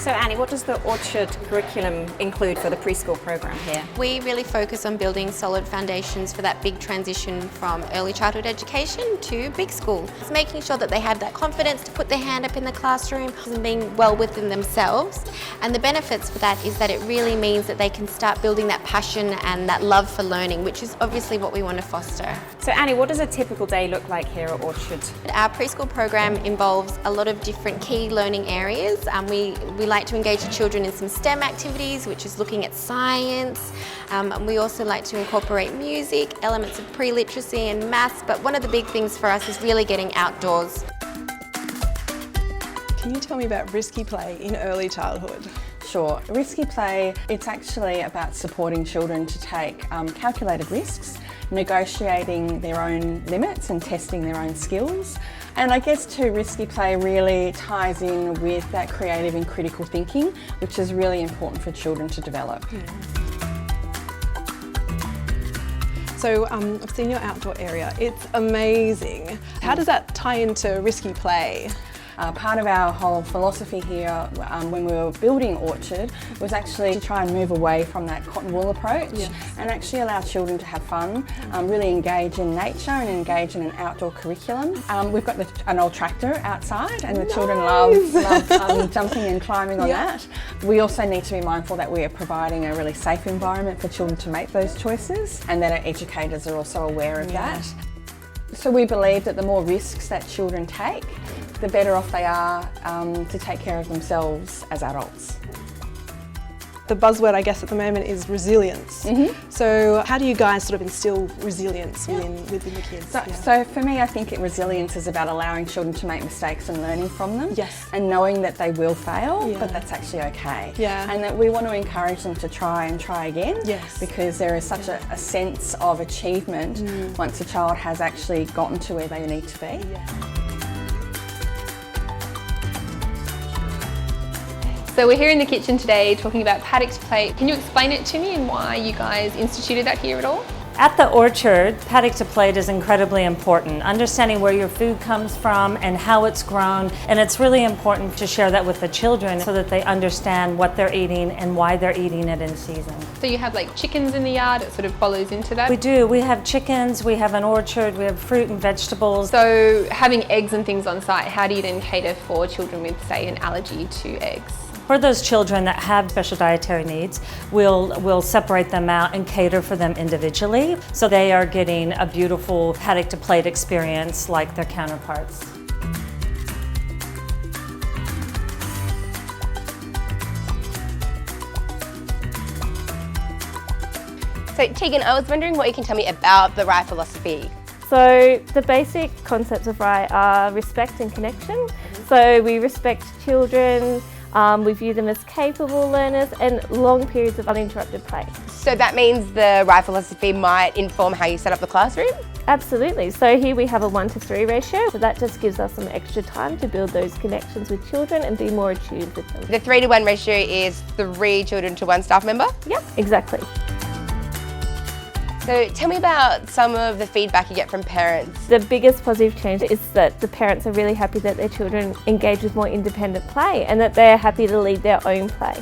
So Annie, what does the Orchard curriculum include for the preschool program here? We really focus on building solid foundations for that big transition from early childhood education to big school. It's making sure that they have that confidence to put their hand up in the classroom and being well within themselves. And the benefits for that is that it really means that they can start building that passion and that love for learning, which is obviously what we want to foster. So Annie, what does a typical day look like here at Orchard? Our preschool program involves a lot of different key learning areas. We like to engage the children in some STEM activities, which is looking at science. We also like to incorporate music, elements of pre-literacy and maths, but one of the big things for us is really getting outdoors. Can you tell me about risky play in early childhood? Sure. Risky play, it's actually about supporting children to take calculated risks, negotiating their own limits and testing their own skills. And I guess too, risky play really ties in with that creative and critical thinking, which is really important for children to develop. Yeah. So I've seen your outdoor area, it's amazing. How does that tie into risky play? Part of our whole philosophy here when we were building Orchard was actually to try and move away from that cotton wool approach. Yes. And actually allow children to have fun, really engage in nature and engage in an outdoor curriculum. We've got an old tractor outside and the children love jumping and climbing on that. We also need to be mindful that we are providing a really safe environment for children to make those choices and that our educators are also aware of that. So we believe that the more risks that children take, the better off they are to take care of themselves as adults. The buzzword, I guess, at the moment is resilience. So how do you guys sort of instill resilience within the kids? So for me, I think resilience is about allowing children to make mistakes and learning from them. Yes. And knowing that they will fail, but that's actually okay. Yeah. And that we want to encourage them to try and try again. Yes. Because there is such a sense of achievement once a child has actually gotten to where they need to be. So we're here in the kitchen today talking about Paddock Play. Can you explain it to me and why you guys instituted that here at all? At the Orchard, Paddock to Plate is incredibly important. Understanding where your food comes from and how it's grown, and it's really important to share that with the children so that they understand what they're eating and why they're eating it in season. So you have like chickens in the yard, it sort of follows into that? We do. We have chickens, we have an orchard, we have fruit and vegetables. So having eggs and things on site, how do you then cater for children with, say, an allergy to eggs? For those children that have special dietary needs, we'll separate them out and cater for them individually, so they are getting a beautiful Paddock to Plate experience like their counterparts. So Tegan, I was wondering what you can tell me about the RIE philosophy. So the basic concepts of RIE are respect and connection. So we respect children, we view them as capable learners and long periods of uninterrupted play. So that means the RIE philosophy might inform how you set up the classroom? Absolutely. So here we have a 1:3 ratio, so that just gives us some extra time to build those connections with children and be more attuned with them. The 3:1 ratio is 3 children to 1 staff member? Yep, exactly. So tell me about some of the feedback you get from parents. The biggest positive change is that the parents are really happy that their children engage with more independent play and that they're happy to lead their own play.